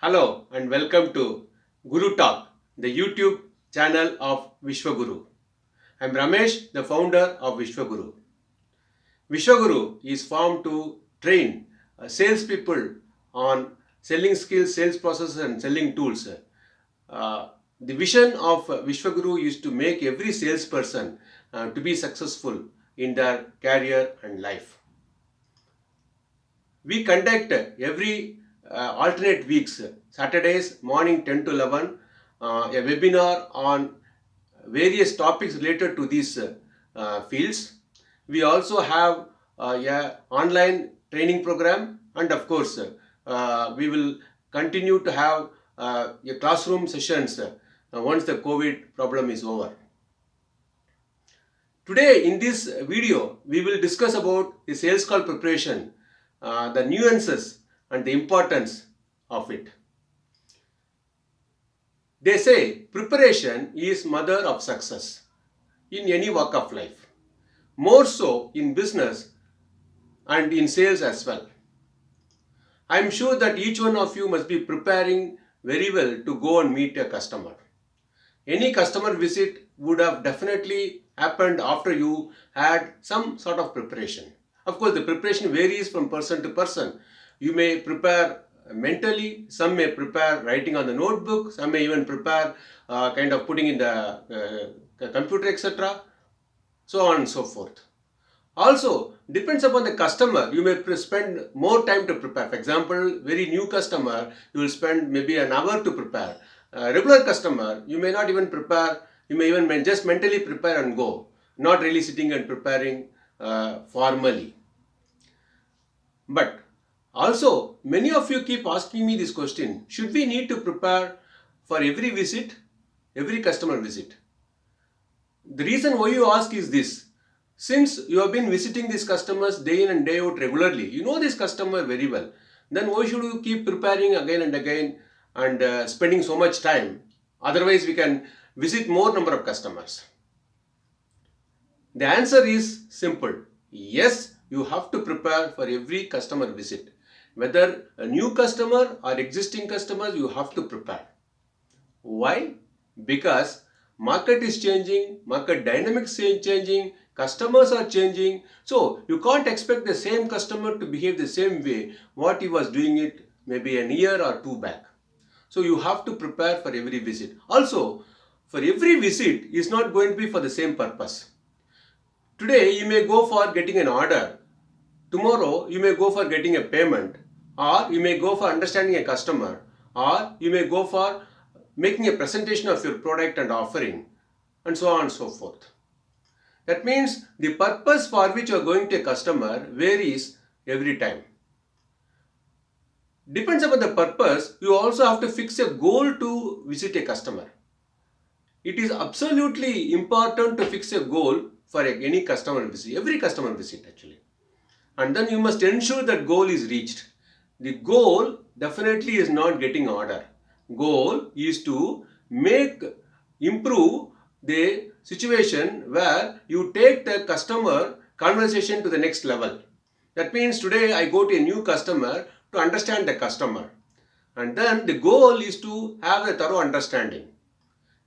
Hello and welcome to Guru Talk, the YouTube channel of Vishwaguru. I am Ramesh, the founder of Vishwaguru. Vishwaguru is formed to train salespeople on selling skills, sales processes, and selling tools. The vision of Vishwaguru is to make every salesperson to be successful in their career and life. We conduct every alternate weeks, Saturdays morning 10 to 11, a webinar on various topics related to these fields. We also have a online training program, and of course we will continue to have a classroom sessions once the COVID problem is over. Today in this video we will discuss about the sales call preparation, the nuances and the importance of it. They say preparation is mother of success in any walk of life, more so in business and in sales as well. I am sure that each one of you must be preparing very well to go and meet a customer. Any customer visit would have definitely happened after you had some sort of preparation. Of course, the preparation varies from person to person. You may prepare mentally, some may prepare writing on the notebook, some may even prepare kind of putting in the computer, etc. So on and so forth. Also, depends upon the customer. You may spend more time to prepare. For example, very new customer, you will spend maybe an hour to prepare. Regular customer, you may not even prepare. You may even just mentally prepare and go, not really sitting and preparing formally. But also, many of you keep asking me this question: should we need to prepare for every visit, every customer visit? The reason why you ask is this: since you have been visiting these customers day in and day out regularly, you know this customer very well, then why should you keep preparing again and again and spending so much time? Otherwise, we can visit more number of customers. The answer is simple. Yes, you have to prepare for every customer visit. Whether a new customer or existing customers, you have to prepare. Why? Because market is changing, market dynamics is changing, customers are changing. So you can't expect the same customer to behave the same way what he was doing it maybe a year or two back. So you have to prepare for every visit. Also, for every visit is not going to be for the same purpose. Today you may go for getting an order. Tomorrow you may go for getting a payment, or you may go for understanding a customer, or you may go for making a presentation of your product and offering, and so on and so forth. That means the purpose for which you are going to a customer varies every time. Depends upon the purpose, you also have to fix a goal to visit a customer. It is absolutely important to fix a goal for any customer visit, every customer visit actually. And then you must ensure that goal is reached. The goal definitely is not getting order. Goal is to improve the situation where you take the customer conversation to the next level. That means today I go to a new customer to understand the customer. And then the goal is to have a thorough understanding.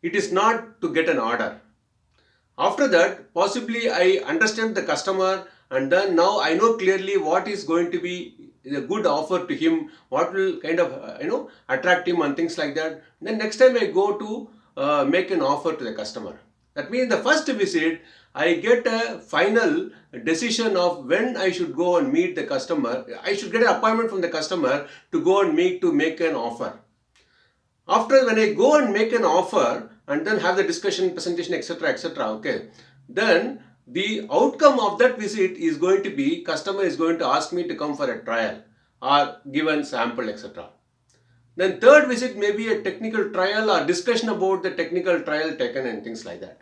It is not to get an order. After that, possibly I understand the customer, and then now I know clearly what is going to be a good offer to him, what will kind of attract him and things like that. Then next time I go to make an offer to the customer. That means the first visit I get a final decision of when I should go and meet the customer. I should get an appointment from the customer to go and meet to make an offer. After when I go and make an offer and then have the discussion, presentation, etc., okay, then the outcome of that visit is going to be customer is going to ask me to come for a trial or given sample, etc. Then third visit may be a technical trial or discussion about the technical trial taken and things like that.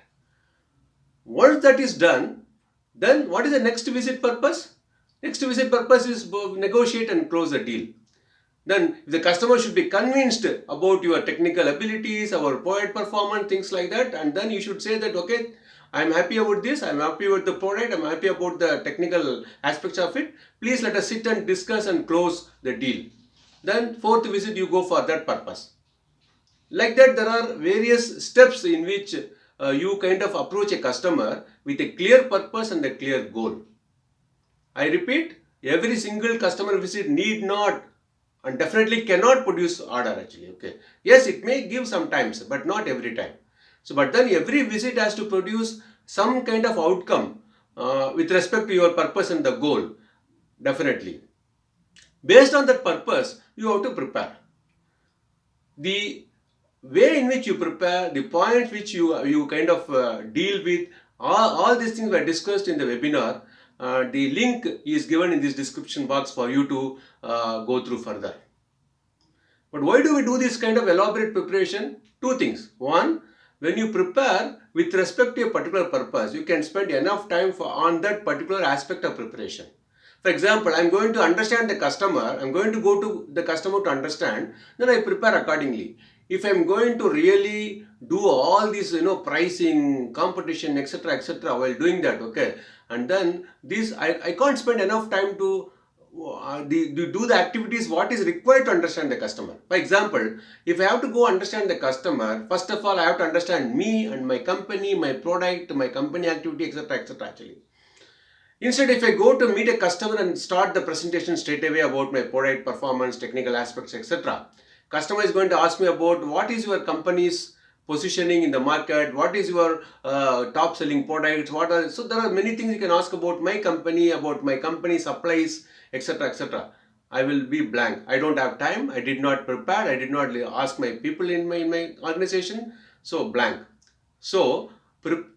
Once that is done, then what is the next visit purpose? Next visit purpose is negotiate and close the deal. Then the customer should be convinced about your technical abilities, our product performance, things like that, and then you should say that, okay, I am happy about this, I am happy with the product, I am happy about the technical aspects of it. Please let us sit and discuss and close the deal. Then fourth visit you go for that purpose. Like that, there are various steps in which you kind of approach a customer with a clear purpose and a clear goal. I repeat, every single customer visit need not and definitely cannot produce order actually. Okay. Yes, it may give sometimes, but not every time. So, but then every visit has to produce some kind of outcome with respect to your purpose and the goal. Definitely. Based on that purpose, you have to prepare. The way in which you prepare, the points which you kind of deal with, all these things were discussed in the webinar. The link is given in this description box for you to go through further. But why do we do this kind of elaborate preparation? Two things. One, when you prepare with respect to a particular purpose, you can spend enough time on that particular aspect of preparation. For example, I'm going to understand the customer, I'm going to go to the customer to understand, then I prepare accordingly. If I'm going to really do all this, pricing, competition, etc., while doing that, okay, and then this, I can't spend enough time to do the activities what is required to understand the customer. For example, if I have to go understand the customer, first of all, I have to understand me and my company, my product, my company activity, etc., actually. Instead, if I go to meet a customer and start the presentation straight away about my product, performance, technical aspects, etc., customer is going to ask me about what is your company's positioning in the market, what is your top selling products, so there are many things you can ask about my company supplies, etc. I will be blank. I don't have time. I did not prepare. I did not ask my people in my organization. So blank. So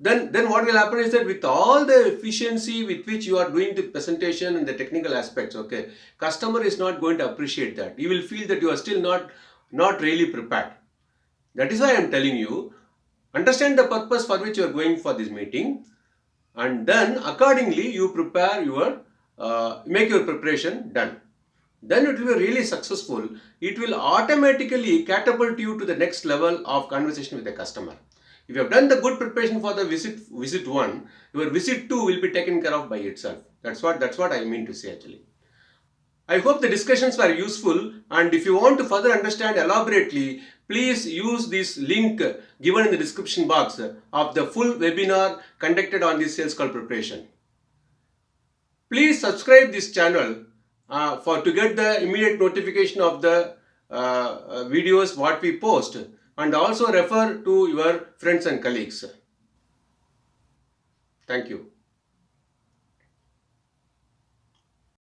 then what will happen is that with all the efficiency with which you are doing the presentation and the technical aspects, okay, customer is not going to appreciate that. You will feel that you are still not really prepared. That is why I am telling you, understand the purpose for which you are going for this meeting, and then accordingly you prepare your make your preparation done. Then it will be really successful. It will automatically catapult you to the next level of conversation with the customer. If you have done the good preparation for the visit 1, your visit 2 will be taken care of by itself. That's what I mean to say actually. I hope the discussions were useful, and if you want to further understand elaborately, please use this link given in the description box of the full webinar conducted on this sales call preparation. Please subscribe this channel to get the immediate notification of the videos what we post, and also refer to your friends and colleagues. Thank you.